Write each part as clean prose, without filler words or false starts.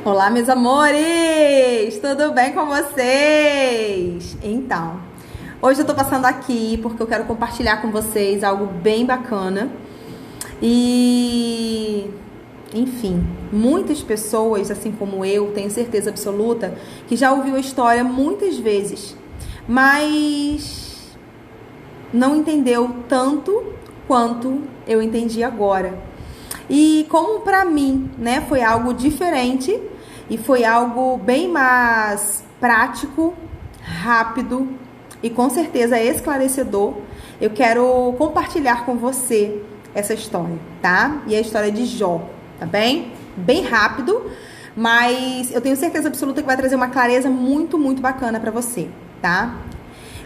Olá, meus amores! Tudo bem com vocês? Então, hoje eu tô passando aqui porque eu quero compartilhar com vocês algo bem bacana. Enfim, muitas pessoas, assim como eu, tenho certeza absoluta, que já ouviu a história muitas vezes, mas não entendeu tanto quanto eu entendi agora. E como pra mim, né, foi algo diferente e foi algo bem mais prático, rápido e com certeza esclarecedor, eu quero compartilhar com você essa história, tá? E a história de Jó, tá bem? Bem rápido, mas eu tenho certeza absoluta que vai trazer uma clareza muito, muito bacana pra você, tá?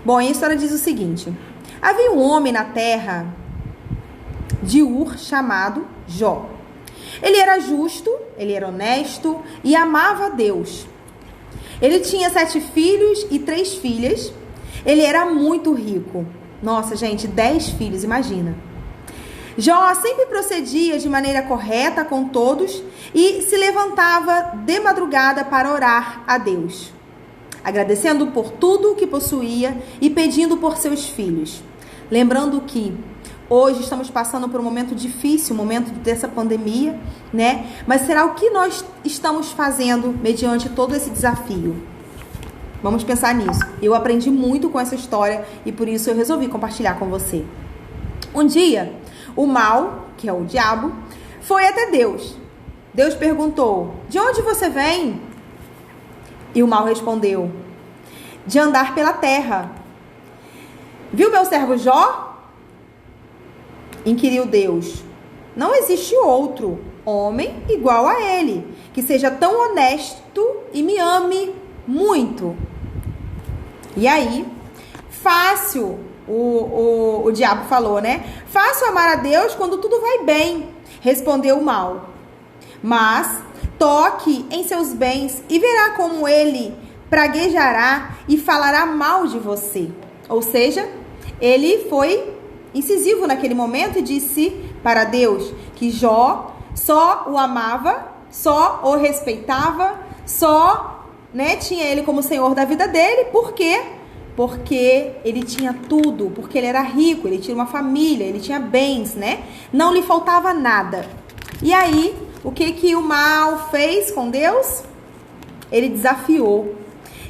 Bom, e a história diz o seguinte: havia um homem na terra de Ur chamado Jó. Ele era justo, ele era honesto e amava a Deus. Ele tinha 7 filhos e 3 filhas. Ele era muito rico. Nossa, gente, 10 filhos, imagina. Jó sempre procedia de maneira correta com todos e se levantava de madrugada para orar a Deus, agradecendo por tudo que possuía e pedindo por seus filhos. Lembrando que hoje estamos passando por um momento difícil, um momento dessa pandemia, né? Mas será o que nós estamos fazendo mediante todo esse desafio? Vamos pensar nisso. Eu aprendi muito com essa história e por isso eu resolvi compartilhar com você. Um dia, o mal, que é o diabo, foi até Deus. Deus perguntou: de onde você vem? E o mal respondeu: de andar pela terra. Viu meu servo Jó? Inquiriu Deus: não existe outro homem igual a ele, que seja tão honesto e me ame muito. E aí, fácil, o diabo falou, né? Fácil amar a Deus quando tudo vai bem, respondeu o mal. Mas toque em seus bens e verá como ele praguejará e falará mal de você. Ou seja, ele foi incisivo naquele momento e disse para Deus que Jó só o amava, só o respeitava, só, né, tinha ele como senhor da vida dele. Por quê? Porque ele tinha tudo, porque ele era rico, ele tinha uma família, ele tinha bens, né? Não lhe faltava nada. E aí, o que o mal fez com Deus? Ele desafiou.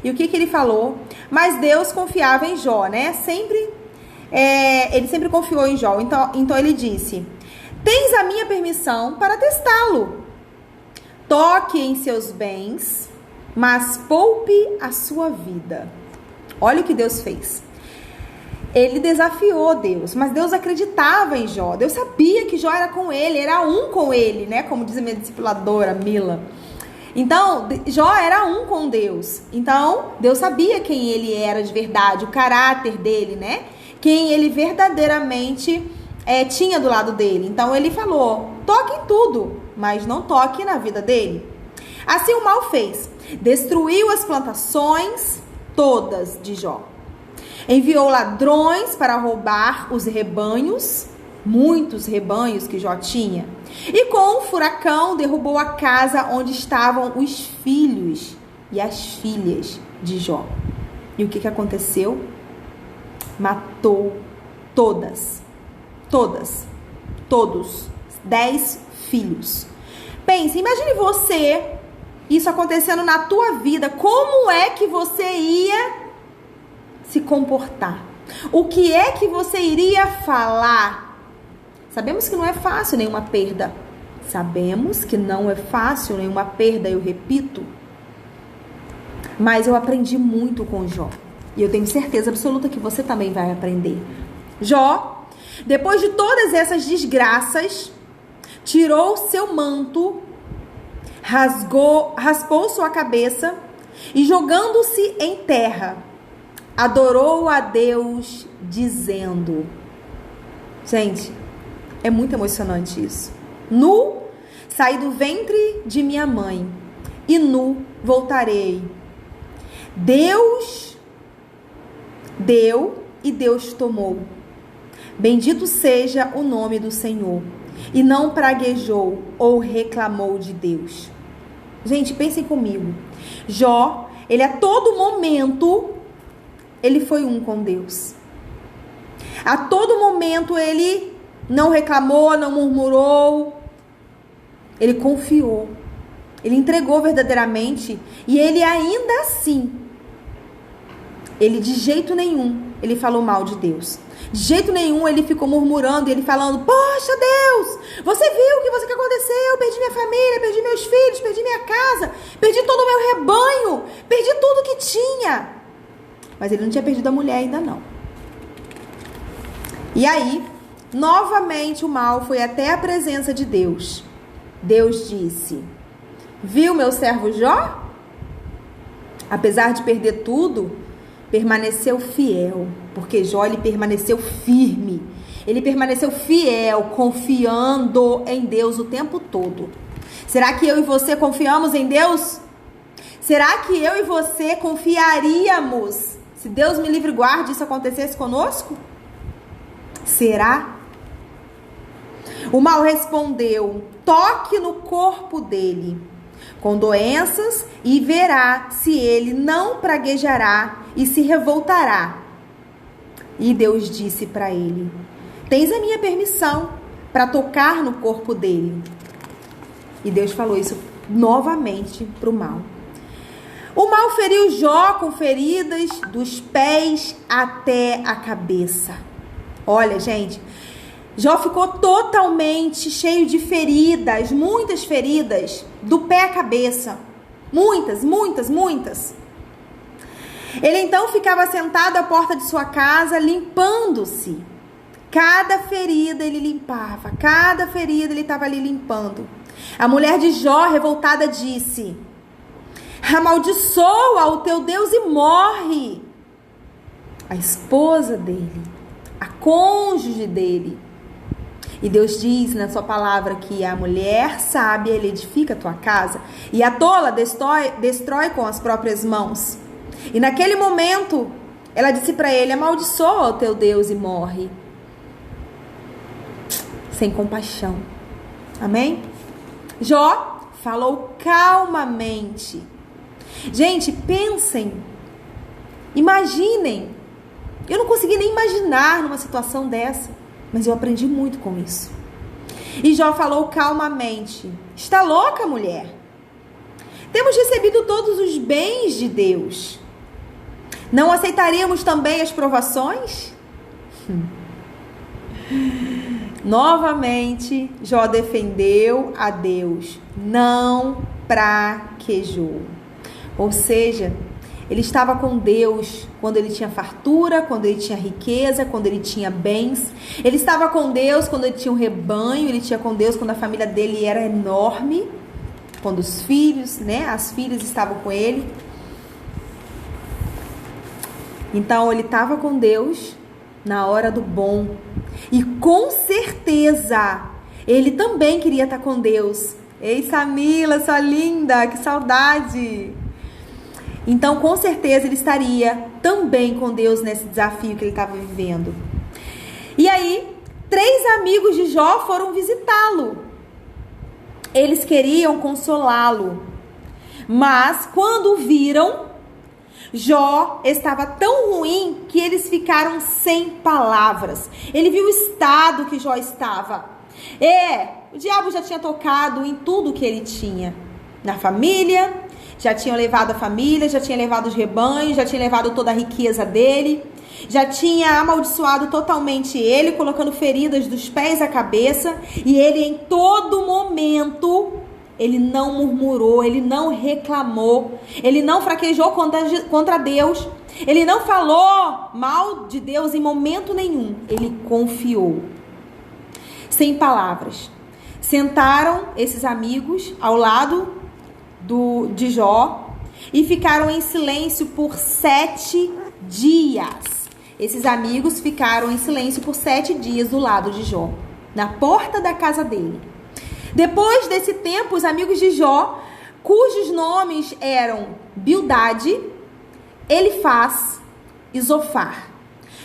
E o que ele falou? Mas Deus confiava em Jó, né? Ele sempre confiou em Jó. Então ele disse: tens a minha permissão para testá-lo. Toque em seus bens, mas poupe a sua vida. Olha o que Deus fez. Ele desafiou Deus, mas Deus acreditava em Jó. Deus sabia que Jó era com ele, era um com ele, né? Como diz a minha discipuladora, Mila. Então, Jó era um com Deus. Então, Deus sabia quem ele era de verdade, o caráter dele, né? Quem ele verdadeiramente tinha do lado dele. Então, ele falou: toque em tudo, mas não toque na vida dele. Assim o mal fez. Destruiu as plantações todas de Jó. Enviou ladrões para roubar os rebanhos, muitos rebanhos que Jó tinha. E com um furacão derrubou a casa onde estavam os filhos e as filhas de Jó. E o que aconteceu? Matou todos, 10 filhos. Pense, imagine você, isso acontecendo na tua vida, como é que você ia se comportar? O que é que você iria falar? Sabemos que não é fácil nenhuma perda. Sabemos que não é fácil nenhuma perda, eu repito. Mas eu aprendi muito com Jó. E eu tenho certeza absoluta que você também vai aprender. Jó, depois de todas essas desgraças, tirou seu manto, raspou sua cabeça e, jogando-se em terra, adorou a Deus, dizendo... Gente, é muito emocionante isso. Nu, saí do ventre de minha mãe, e nu voltarei. Deus deu e Deus tomou. Bendito seja o nome do Senhor. e não praguejou ou reclamou de Deus. Gente, pensem comigo. Jó, ele a todo momento, ele foi um com Deus. A todo momento ele não reclamou, não murmurou. Ele confiou. Ele entregou verdadeiramente. E ele ainda assim, ele de jeito nenhum, ele falou mal de Deus. De jeito nenhum ele ficou murmurando e ele falando: poxa Deus, você viu o que aconteceu? Eu perdi minha família, perdi meus filhos, perdi minha casa, perdi todo o meu rebanho, perdi tudo que tinha. Mas ele não tinha perdido a mulher ainda não. E aí, novamente o mal foi até a presença de Deus. Deus disse: viu meu servo Jó? Apesar de perder tudo, permaneceu fiel, porque Jó, ele permaneceu firme, ele permaneceu fiel, confiando em Deus o tempo todo. Será que eu e você confiamos em Deus? Será que eu e você confiaríamos se Deus me livre e guarde isso acontecesse conosco? Será? O mal respondeu: toque no corpo dele com doenças e verá se ele não praguejará e se revoltará. E Deus disse para ele: tens a minha permissão para tocar no corpo dele. E Deus falou isso novamente para o mal. O mal feriu Jó com feridas dos pés até a cabeça. Olha, gente, Jó ficou totalmente cheio de feridas, muitas feridas, do pé à cabeça. Muitas, muitas, muitas. Ele então ficava sentado à porta de sua casa, limpando-se. Cada ferida ele limpava, cada ferida ele estava ali limpando. A mulher de Jó, revoltada, disse: amaldiçoa o teu Deus e morre. A esposa dele, a cônjuge dele. E Deus diz na sua palavra que a mulher sábia, ele edifica a tua casa, e a tola destrói com as próprias mãos. E naquele momento, ela disse para ele: amaldiçoa o teu Deus e morre. Sem compaixão. Amém? Jó falou calmamente. Gente, pensem, imaginem. Eu não consegui nem imaginar numa situação dessa, mas eu aprendi muito com isso. E Jó falou calmamente: está louca, mulher? Temos recebido todos os bens de Deus. Não aceitaríamos também as provações? Novamente, Jó defendeu a Deus, não praquejou. Ou seja, ele estava com Deus quando ele tinha fartura, quando ele tinha riqueza, quando ele tinha bens. Ele estava com Deus quando ele tinha um rebanho, ele tinha com Deus quando a família dele era enorme, quando os filhos, as filhas estavam com ele. Então ele estava com Deus na hora do bom. E com certeza ele também queria estar com Deus. Ei, Samila, sua linda, que saudade! Então, com certeza, ele estaria também com Deus nesse desafio que ele estava vivendo. E aí, 3 amigos de Jó foram visitá-lo. Eles queriam consolá-lo. Mas, quando o viram, Jó estava tão ruim que eles ficaram sem palavras. Ele viu o estado que Jó estava. O diabo já tinha tocado em tudo que ele tinha. Na família, já tinham levado a família, já tinha levado os rebanhos, já tinha levado toda a riqueza dele, já tinha amaldiçoado totalmente ele, colocando feridas dos pés à cabeça, e ele em todo momento, ele não murmurou, ele não reclamou, ele não fraquejou contra Deus, ele não falou mal de Deus em momento nenhum, ele confiou. Sem palavras. Sentaram esses amigos ao lado de Jó e ficaram em silêncio por 7 dias. Esses amigos ficaram em silêncio por 7 dias do lado de Jó, na porta da casa dele. Depois desse tempo, os amigos de Jó, cujos nomes eram Bildade, Elifaz e Zofar,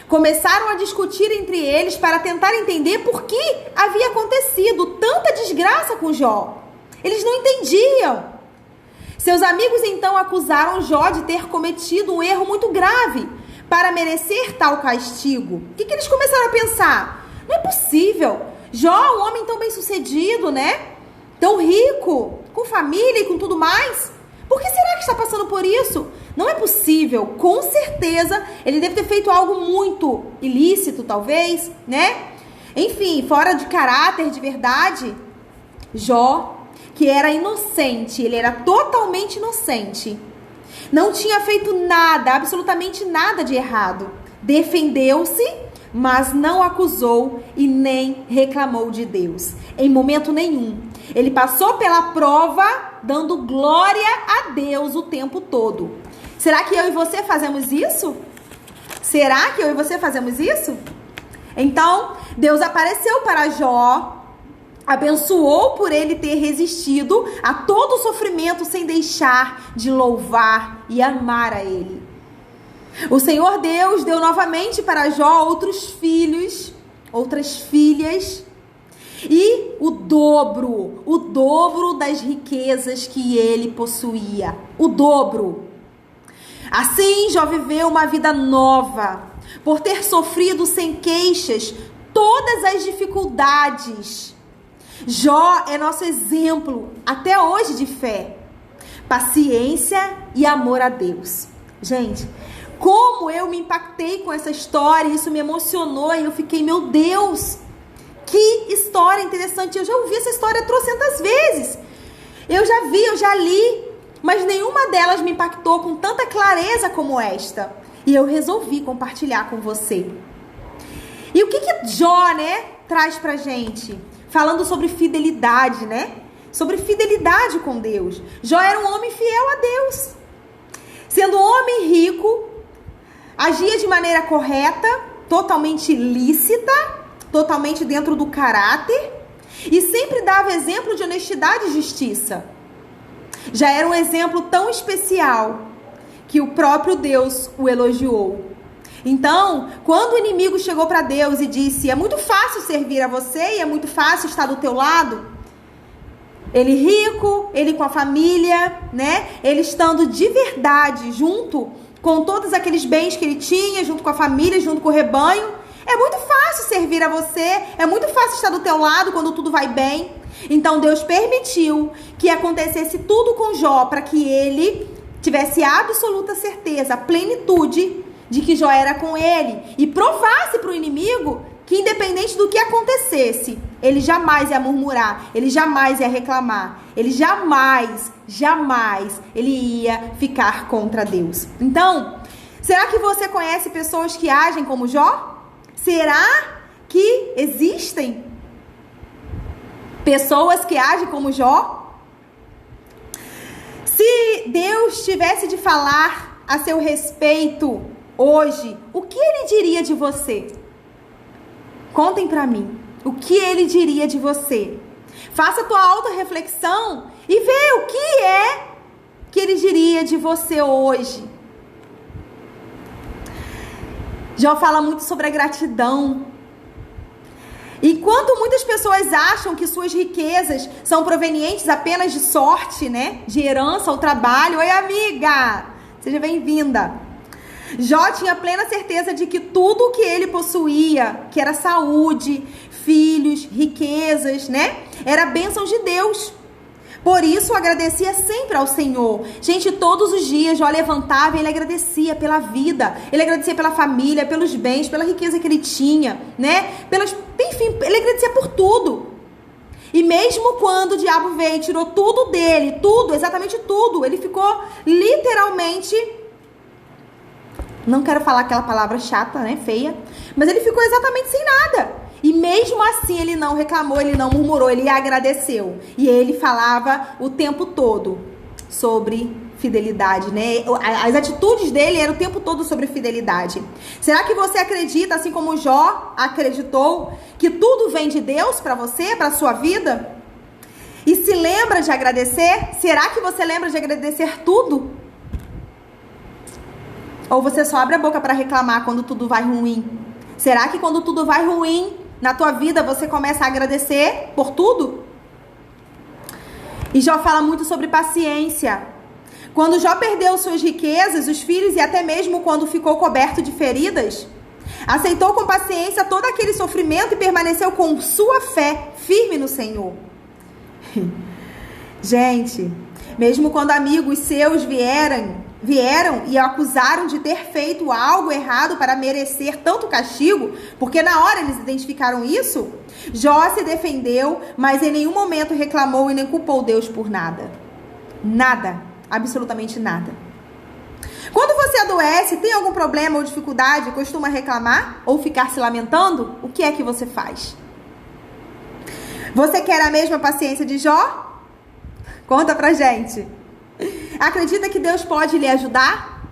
Começaram a discutir entre eles para tentar entender por que havia acontecido tanta desgraça com Jó. Eles não entendiam. Seus amigos então acusaram Jó de ter cometido um erro muito grave para merecer tal castigo. O que eles começaram a pensar? Não é possível. Jó, um homem tão bem-sucedido, né? Tão rico, com família e com tudo mais. Por que será que está passando por isso? Não é possível. Com certeza, ele deve ter feito algo muito ilícito, talvez, né? Enfim, fora de caráter, de verdade. Jó, que era inocente, ele era totalmente inocente. Não tinha feito nada, absolutamente nada de errado. Defendeu-se, mas não acusou e nem reclamou de Deus. Em momento nenhum. Ele passou pela prova dando glória a Deus o tempo todo. Será que eu e você fazemos isso? Será que eu e você fazemos isso? Então, Deus apareceu para Jó, abençoou por ele ter resistido a todo o sofrimento sem deixar de louvar e amar a ele. O Senhor Deus deu novamente para Jó outros filhos, outras filhas, e o dobro das riquezas que ele possuía. O dobro. Assim, Jó viveu uma vida nova, por ter sofrido sem queixas todas as dificuldades. Jó é nosso exemplo até hoje de fé, paciência e amor a Deus. Gente, como eu me impactei com essa história, isso me emocionou e eu fiquei, meu Deus, que história interessante. Eu já ouvi essa história trocentas vezes. Eu já vi, eu já li, mas nenhuma delas me impactou com tanta clareza como esta. E eu resolvi compartilhar com você. E o que Jó, né, traz pra gente? Falando sobre fidelidade, né? Sobre fidelidade com Deus. Jó era um homem fiel a Deus. Sendo um homem rico, agia de maneira correta, totalmente lícita, totalmente dentro do caráter, e sempre dava exemplo de honestidade e justiça. Já era um exemplo tão especial que o próprio Deus o elogiou. Então, quando o inimigo chegou para Deus e disse: é muito fácil servir a você e é muito fácil estar do teu lado, ele rico, ele com a família, né? Ele estando de verdade junto com todos aqueles bens que ele tinha, junto com a família, junto com o rebanho, é muito fácil servir a você, é muito fácil estar do teu lado quando tudo vai bem. Então Deus permitiu que acontecesse tudo com Jó para que ele tivesse absoluta certeza, plenitude de que Jó era com ele e provasse para o inimigo que independente do que acontecesse, ele jamais ia murmurar, ele jamais ia reclamar, ele jamais ele ia ficar contra Deus. Então, será que você conhece pessoas que agem como Jó? Será que existem pessoas que agem como Jó? Se Deus tivesse de falar a seu respeito hoje, o que ele diria de você? Contem pra mim, o que ele diria de você? Faça a tua autorreflexão e vê o que é que ele diria de você hoje. Jó fala muito sobre a gratidão. E quanto muitas pessoas acham que suas riquezas são provenientes apenas de sorte, né? De herança ou trabalho. Oi, amiga! Seja bem-vinda. Jó tinha plena certeza de que tudo o que ele possuía, que era saúde, filhos, riquezas, né? Era bênção de Deus. Por isso, agradecia sempre ao Senhor. Gente, todos os dias, Jó levantava e ele agradecia pela vida. Ele agradecia pela família, pelos bens, pela riqueza que ele tinha, né? Enfim, ele agradecia por tudo. E mesmo quando o diabo veio e tirou tudo dele, tudo, exatamente tudo, ele ficou literalmente... Não quero falar aquela palavra chata, né? Feia. Mas ele ficou exatamente sem nada. E mesmo assim ele não reclamou, ele não murmurou, ele agradeceu. E ele falava o tempo todo sobre fidelidade, né? As atitudes dele eram o tempo todo sobre fidelidade. Será que você acredita, assim como Jó acreditou, que tudo vem de Deus para você, para a sua vida? E se lembra de agradecer? Será que você lembra de agradecer tudo? Ou você só abre a boca para reclamar quando tudo vai ruim? Será que quando tudo vai ruim na tua vida, você começa a agradecer por tudo? E Jó fala muito sobre paciência. Quando Jó perdeu suas riquezas, os filhos e até mesmo quando ficou coberto de feridas, aceitou com paciência todo aquele sofrimento e permaneceu com sua fé firme no Senhor. Gente, mesmo quando amigos seus vieram e o acusaram de ter feito algo errado para merecer tanto castigo, porque na hora eles identificaram isso, Jó se defendeu, mas em nenhum momento reclamou e nem culpou Deus por nada. Nada, absolutamente nada. Quando você adoece, tem algum problema ou dificuldade, costuma reclamar ou ficar se lamentando, o que é que você faz? Você quer a mesma paciência de Jó? Conta pra gente. Acredita que Deus pode lhe ajudar?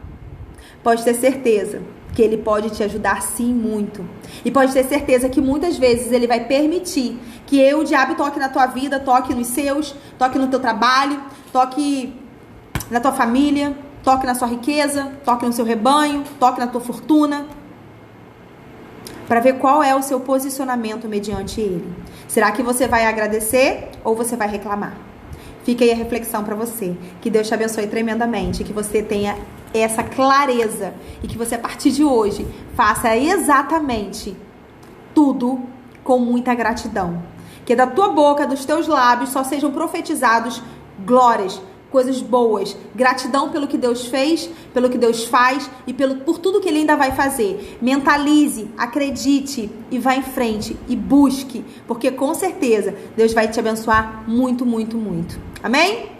Pode ter certeza que Ele pode te ajudar sim, muito. E pode ter certeza que muitas vezes Ele vai permitir que o diabo toque na tua vida, toque nos seus, toque no teu trabalho, toque na tua família, toque na sua riqueza, toque no seu rebanho, toque na tua fortuna, para ver qual é o seu posicionamento mediante Ele. Será que você vai agradecer ou você vai reclamar? Fica aí a reflexão para você. Que Deus te abençoe tremendamente. Que você tenha essa clareza. E que você, a partir de hoje, faça exatamente tudo com muita gratidão. Que da tua boca, dos teus lábios, só sejam profetizados glórias, coisas boas. Gratidão pelo que Deus fez, pelo que Deus faz e por tudo que Ele ainda vai fazer. Mentalize, acredite e vá em frente e busque, porque com certeza Deus vai te abençoar muito, muito, muito. Amém?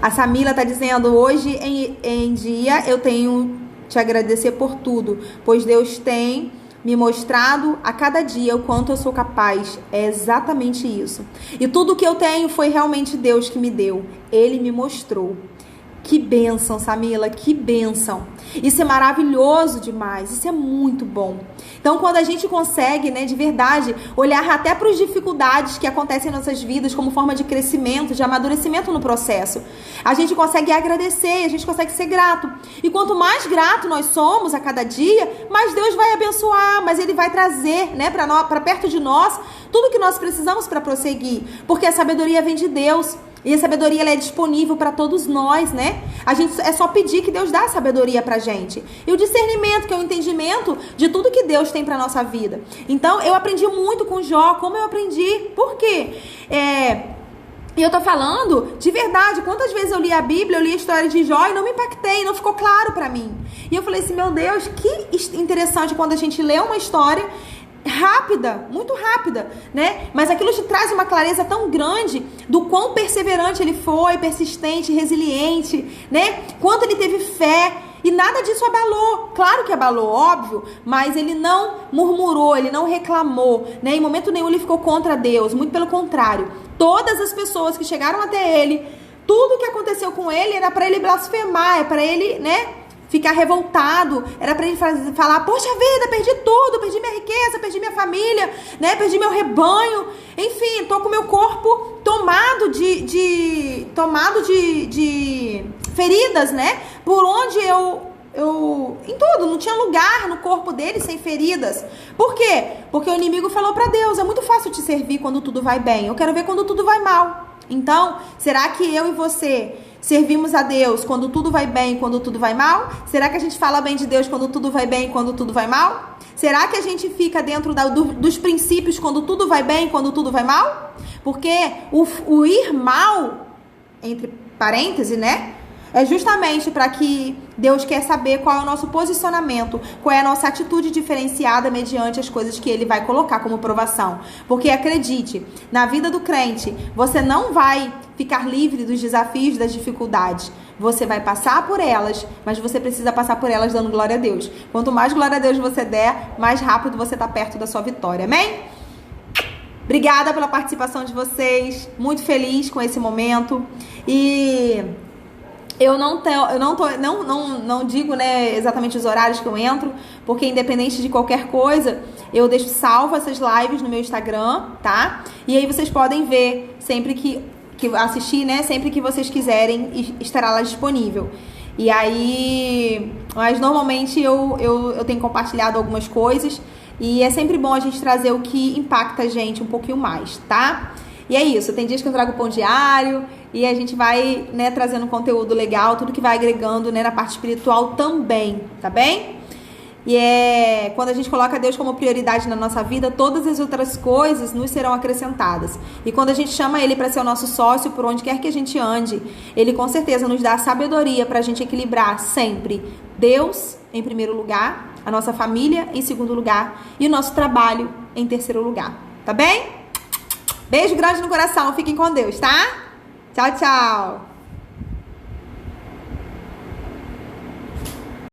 A Samila está dizendo, hoje em dia eu tenho te agradecer por tudo, pois Deus tem me mostrado a cada dia o quanto eu sou capaz. É exatamente isso. E tudo que eu tenho foi realmente Deus que me deu. Ele me mostrou. Que bênção, Samila, que bênção. Isso é maravilhoso demais, isso é muito bom. Então, quando a gente consegue, de verdade, olhar até para as dificuldades que acontecem em nossas vidas como forma de crescimento, de amadurecimento no processo, a gente consegue agradecer, a gente consegue ser grato. E quanto mais grato nós somos a cada dia, mais Deus vai abençoar, mais Ele vai trazer, para perto de nós tudo que nós precisamos para prosseguir, porque a sabedoria vem de Deus. E a sabedoria ela é disponível para todos nós, A gente é só pedir que Deus dá a sabedoria pra gente. E o discernimento, que é o entendimento de tudo que Deus tem pra nossa vida. Então, eu aprendi muito com Jó. Como eu aprendi? Por quê? E eu tô falando de verdade. Quantas vezes eu li a Bíblia, eu li a história de Jó e não me impactei, não ficou claro pra mim. E eu falei assim, meu Deus, que interessante quando a gente lê uma história rápida, muito rápida, Mas aquilo te traz uma clareza tão grande do quão perseverante ele foi, persistente, resiliente, Quanto ele teve fé e nada disso abalou. Claro que abalou, óbvio, mas ele não murmurou, ele não reclamou, Em momento nenhum ele ficou contra Deus, muito pelo contrário. Todas as pessoas que chegaram até ele, tudo que aconteceu com ele era para ele blasfemar, é para ele, ficar revoltado, era pra ele falar, poxa vida, perdi tudo, perdi minha riqueza, perdi minha família, perdi meu rebanho, enfim, tô com meu corpo tomado de feridas, por onde em tudo, não tinha lugar no corpo dele sem feridas. Por quê? Porque o inimigo falou pra Deus, é muito fácil te servir quando tudo vai bem, eu quero ver quando tudo vai mal. Então, será que eu e você servimos a Deus quando tudo vai bem e quando tudo vai mal? Será que a gente fala bem de Deus quando tudo vai bem e quando tudo vai mal? Será que a gente fica dentro dos princípios quando tudo vai bem e quando tudo vai mal? Porque o ir mal, entre parênteses, é justamente para que Deus quer saber qual é o nosso posicionamento, qual é a nossa atitude diferenciada mediante as coisas que Ele vai colocar como provação. Porque acredite, na vida do crente, você não vai ficar livre dos desafios, das dificuldades. Você vai passar por elas, mas você precisa passar por elas dando glória a Deus. Quanto mais glória a Deus você der, mais rápido você está perto da sua vitória. Amém? Obrigada pela participação de vocês. Muito feliz com esse momento. E eu não digo, exatamente os horários que eu entro, porque independente de qualquer coisa, eu deixo salvo essas lives no meu Instagram, tá? E aí vocês podem ver sempre que assistir, sempre que vocês quiserem, estará lá disponível. E aí, mas normalmente eu tenho compartilhado algumas coisas e é sempre bom a gente trazer o que impacta a gente um pouquinho mais, tá? E é isso, tem dias que eu trago pão diário e a gente vai, né, trazendo conteúdo legal, tudo que vai agregando, né, na parte espiritual também, tá bem? E quando a gente coloca Deus como prioridade na nossa vida, todas as outras coisas nos serão acrescentadas. E quando a gente chama Ele para ser o nosso sócio, por onde quer que a gente ande, Ele com certeza nos dá a sabedoria para a gente equilibrar sempre Deus em primeiro lugar, a nossa família em segundo lugar e o nosso trabalho em terceiro lugar. Tá bem? Beijo grande no coração, fiquem com Deus, tá? Tchau, tchau!